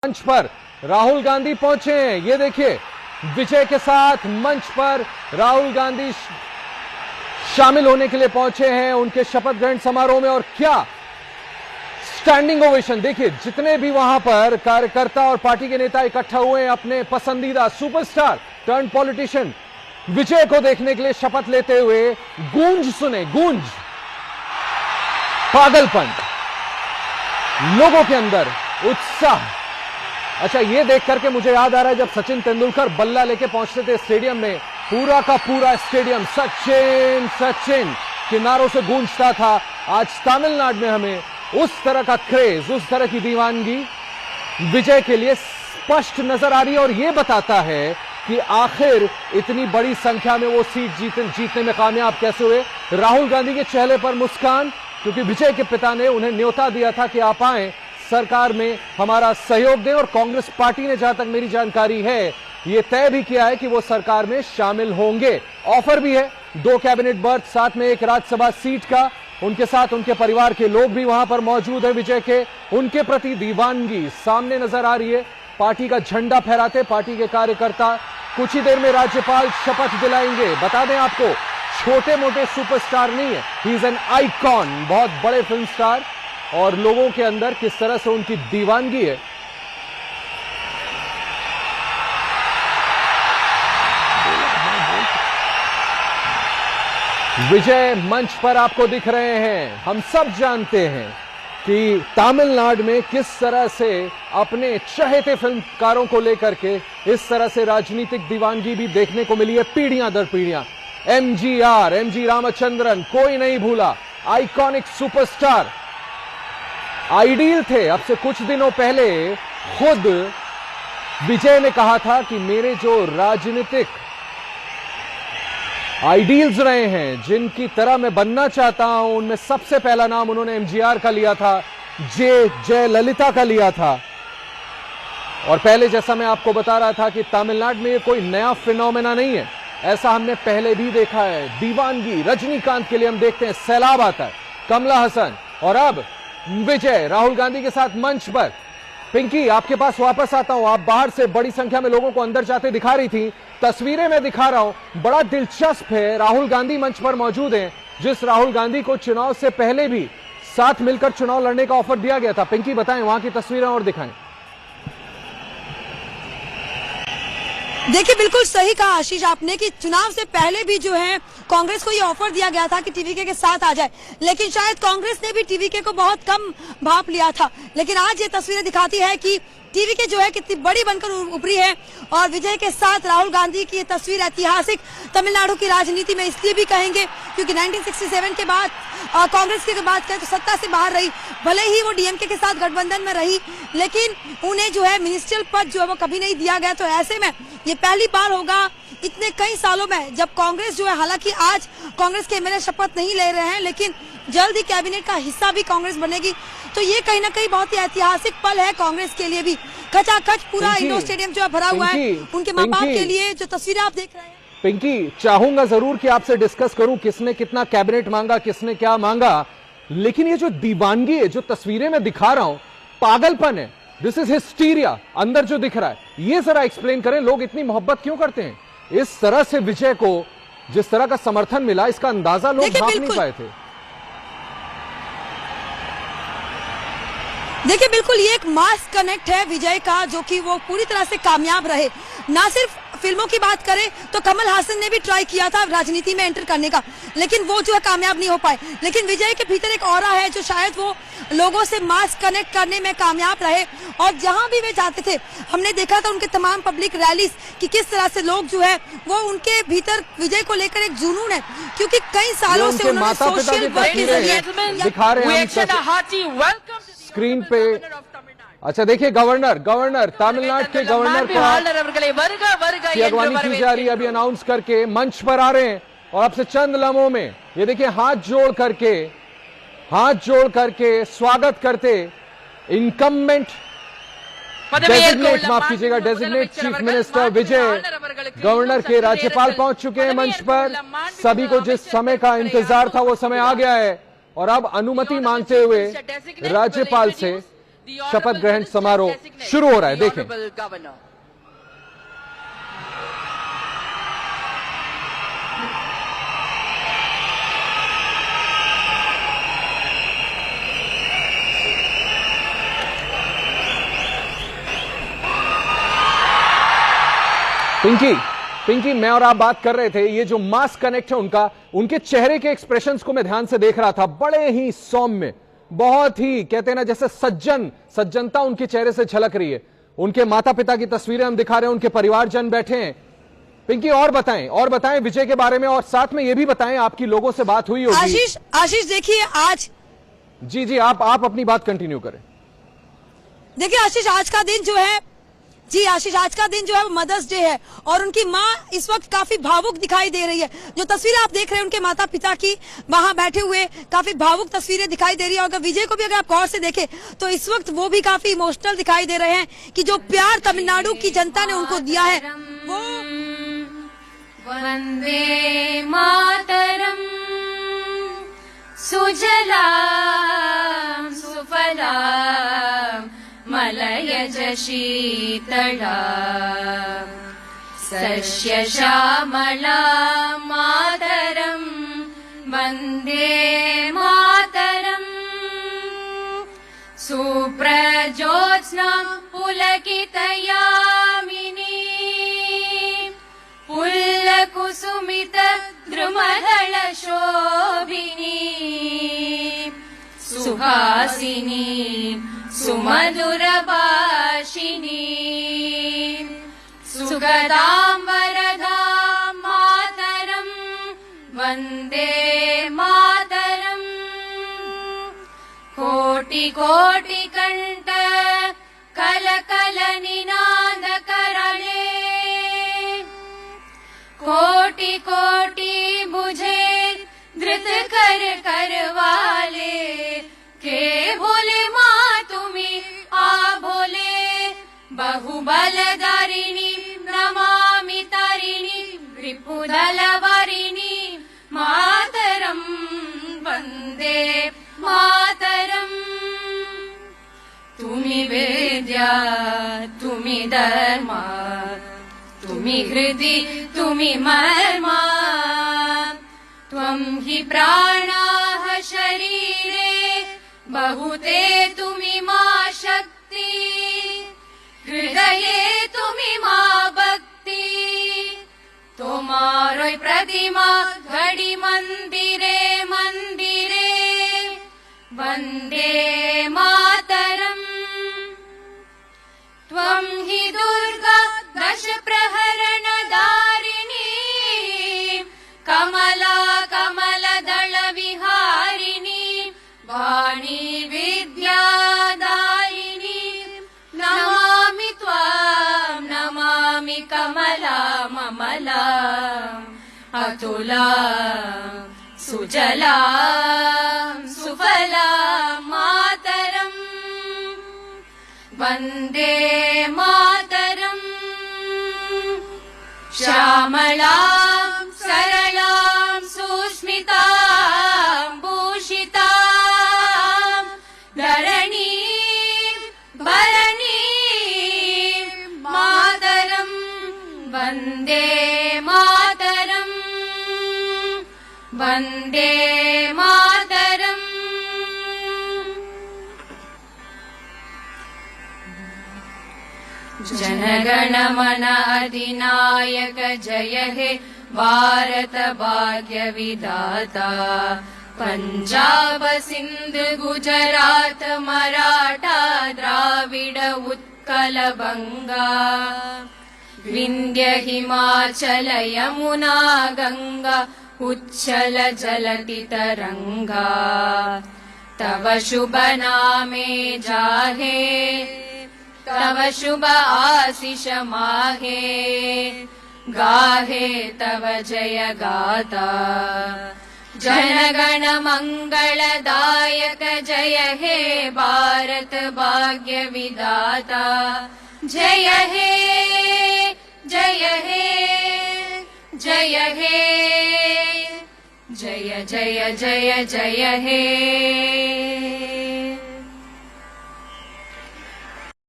मंच पर राहुल गांधी पहुंचे हैं। ये देखिए, विजय के साथ मंच पर राहुल गांधी शामिल होने के लिए पहुंचे हैं उनके शपथ ग्रहण समारोह में। और क्या स्टैंडिंग ओवेशन, देखिए जितने भी वहां पर कार्यकर्ता और पार्टी के नेता इकट्ठा हुए हैं अपने पसंदीदा सुपरस्टार टर्न पॉलिटिशियन विजय को देखने के लिए शपथ लेते हुए। गूंज सुने, गूंज, पागलपन, लोगों के अंदर उत्साह। अच्छा, ये देख करके मुझे याद आ रहा है जब सचिन तेंदुलकर बल्ला लेके पहुंचते थे स्टेडियम में, पूरा का पूरा स्टेडियम सचिन सचिन के नारों से गूंजता था। आज तमिलनाडु में हमें उस तरह का क्रेज, उस तरह की दीवानगी विजय के लिए स्पष्ट नजर आ रही है। और यह बताता है कि आखिर इतनी बड़ी संख्या में वो सीट जीतने में कामयाब कैसे हुए। राहुल गांधी के चेहरे पर मुस्कान, क्योंकि विजय के पिता ने उन्हें न्योता दिया था कि आप आए, सरकार में हमारा सहयोग दें। और कांग्रेस पार्टी ने, जहां तक मेरी जानकारी है, यह तय भी किया है कि वो सरकार में शामिल होंगे। ऑफर भी है 2 कैबिनेट बर्थ, साथ में 1 राज्यसभा सीट का। उनके साथ उनके परिवार के लोग भी वहां पर मौजूद है विजय के। उनके प्रति दीवानगी सामने नजर आ रही है। पार्टी का झंडा फहराते पार्टी के कार्यकर्ता। कुछ ही देर में राज्यपाल शपथ दिलाएंगे। बता दें आपको, छोटे मोटे सुपरस्टार नहीं है, ही इज एन आइकॉन, बहुत बड़े फिल्म स्टार। और लोगों के अंदर किस तरह से उनकी दीवानगी है। विजय मंच पर आपको दिख रहे हैं। हम सब जानते हैं कि तमिलनाडु में किस तरह से अपने चहेते फिल्मकारों को लेकर के इस तरह से राजनीतिक दीवानगी भी देखने को मिली है पीढ़ियां दर पीढ़ियां। एमजी रामचंद्रन, कोई नहीं भूला, आइकॉनिक सुपरस्टार, आइडियल थे। अब से कुछ दिनों पहले खुद विजय ने कहा था कि मेरे जो राजनीतिक आइडियल्स रहे हैं, जिनकी तरह मैं बनना चाहता हूं, उनमें सबसे पहला नाम उन्होंने एमजीआर का लिया था, जयललिता का लिया था। और पहले, जैसा मैं आपको बता रहा था, कि तमिलनाडु में ये कोई नया फिनोमेना नहीं है, ऐसा हमने पहले भी देखा है। दीवानगी, रजनीकांत के लिए हम देखते हैं सैलाब आता है, कमला हसन, और अब विजय राहुल गांधी के साथ मंच पर। पिंकी, आपके पास वापस आता हूं। आप बाहर से बड़ी संख्या में लोगों को अंदर जाते दिखा रही थी, तस्वीरें मैं दिखा रहा हूं, बड़ा दिलचस्प है। राहुल गांधी मंच पर मौजूद हैं, जिस राहुल गांधी को चुनाव से पहले भी साथ मिलकर चुनाव लड़ने का ऑफर दिया गया था। पिंकी, बताएं वहां की तस्वीरें और दिखाएं। देखिए, बिल्कुल सही कहा आशीष आपने कि चुनाव से पहले भी जो है कांग्रेस को ये ऑफर दिया गया था कि टीवीके के साथ आ जाए, लेकिन शायद कांग्रेस ने भी टीवीके को बहुत कम भांप लिया था। लेकिन आज ये तस्वीरें दिखाती है कि टीवीके जो है कितनी बड़ी बनकर उभरी है। और विजय के साथ राहुल गांधी की ये तस्वीर ऐतिहासिक तमिलनाडु की राजनीति में इसलिए भी कहेंगे क्योंकि 1967 के बाद कांग्रेस के बात करें तो सत्ता से बाहर रही। भले ही वो डीएमके के साथ गठबंधन में रही, लेकिन उन्हें जो है मिनिस्ट्रियल पद जो है वो कभी नहीं दिया गया। तो ऐसे में ये पहली बार होगा इतने कई सालों में जब कांग्रेस जो है, हालांकि आज कांग्रेस के एमएलए शपथ नहीं ले रहे हैं, लेकिन जल्द ही कैबिनेट का हिस्सा भी कांग्रेस बनेगी। तो ये कहीं ना कहीं बहुत ही ऐतिहासिक पल है कांग्रेस के लिए भी। खचाखच पूरा इंडोर स्टेडियम जो है भरा हुआ है उनके माँ बाप के लिए। जो तस्वीरें आप देख रहे हैं, पिंकी, चाहूंगा जरूर कि आपसे डिस्कस करूं किसने कितना कैबिनेट मांगा, किसने क्या मांगा, लेकिन ये जो दीवानगी है, जो तस्वीरें मैं दिखा रहा हूं, पागलपन है, दिस इज हिस्टीरिया अंदर जो दिख रहा है, ये जरा एक्सप्लेन करें। लोग इतनी मोहब्बत क्यों करते हैं? इस तरह से विजय को जिस तरह का समर्थन मिला, इसका अंदाजा लोग भाप नहीं पाए थे। देखिए, बिल्कुल ये एक मास कनेक्ट है विजय का, जो कि वो पूरी तरह से कामयाब रहे। ना सिर्फ फिल्मों की बात करें तो कमल हासन ने भी ट्राई किया था राजनीति में एंटर करने का, लेकिन वो जो है कामयाब नहीं हो पाए। लेकिन विजय के भीतर एक ऑरा है जो शायद वो लोगों से मास कनेक्ट करने में कामयाब रहे। और जहां भी वे जाते थे, हमने देखा था उनके तमाम पब्लिक रैलीज कि किस तरह से लोग जो है वो उनके भीतर विजय को लेकर एक जुनून है, क्योंकि कई सालों से उन्होंने सोशल वर्क के जरिए दिखा रहे हैं स्क्रीन पे। अच्छा, देखिए, गवर्नर तमिलनाडु के गवर्नर की अगवानी की जा रही है, अभी अनाउंस करके मंच पर आ रहे हैं। और अब से चंद लम्हों में ये देखिए, हाथ जोड़ करके स्वागत करते इनकम्बेंट डेजिग्नेट चीफ मिनिस्टर विजय। गवर्नर के राज्यपाल पहुंच चुके हैं मंच पर। सभी को जिस समय का इंतजार था वो समय आ गया है। और अब अनुमति मांगते हुए राज्यपाल से शपथ ग्रहण समारोह शुरू हो रहा है। देखें। पिंकी, मैं और आप बात कर रहे थे, ये जो मास कनेक्ट है उनका, उनके चेहरे के एक्सप्रेशंस को मैं ध्यान से देख रहा था, बड़े ही सौम्य, बहुत ही कहते हैं ना जैसे सज्जनता उनके चेहरे से झलक रही है। उनके माता पिता की तस्वीरें हम दिखा रहे हैं, उनके परिवारजन बैठे हैं। पिंकी, और बताएं विजय के बारे में, और साथ में ये भी बताएं आपकी लोगों से बात हुई होगी। आशीष देखिए आज जी आप अपनी बात कंटिन्यू करें। देखिए आशीष, आज का दिन जो है वो मदर्स डे है और उनकी माँ इस वक्त काफी भावुक दिखाई दे रही है। जो तस्वीर आप देख रहे हैं उनके माता पिता की, वहां बैठे हुए काफी भावुक तस्वीरें दिखाई दे रही है। और अगर विजय को भी अगर आप गौर से देखें तो इस वक्त वो भी काफी इमोशनल दिखाई दे रहे हैं कि जो प्यार तमिलनाडु की जनता ने उनको दिया है वो। वंदे मातरम सुजलाम सुफलाम मलयज शीतलाम् सस्य श्यामलाम् मातरम् वन्दे मातरम् सुप्रज्योत्स्नां पुलकितयामिनी पुल्लकुसुमित द्रुमदल शोभिनी सुहासिनी सुमधुर भाषिणी सुगदां वरदां मातरं वन्दे मातरम् कोटि कोटि कंठ कल कल निनाद करणे कोटि कोटि बुझे धृत कर करवाले के बोले माँ तुम्ही आ बोले बहुबलधारिणी नमामि तारिणी रिपुदलवारिणी मातरं वन्दे मातरम् तुम्ही वेद्या तुम्ही धर्मा तुम्ही हृदि तुम्ही मर्मा त्वं हि प्राणाः शरीरे बहुते तुम्ही मा शक्ति हृदये तुम्ही मा भक्ति तोमारोय प्रतिमा घड़ी मंदिरे मंदिरे वन्दे मातरम् त्वं हि दुर्गा दश प्रहरण दारिणी कमला कमलदल विहारिणी वाणी विद्यादायिनी नमामि त्वां नमामि कमला ममला अतुला सुजला सुफला मातरम् वन्दे मातरम् श्यामलां सरलां सुस्मितां भूषितां धरणीं भरणीं मातरं वन्दे मातरम् वन्दे मातरम् जनगण मन अधिनायक जय हे भारत भाग्य विधाता पंजाब सिंध गुजरात मराठा द्राविड उत्कल बंगा विंध्य हिमाचल यमुना गंगा उच्छल जलति तरंगा तव शुभ नामे जाहे तव शुभ आशीष माहे गाहे तव जय गाता जनगण मंगलदायक जय हे भारत भाग्य विधाता जय हे जय हे जय हे जय जय जय जय हे।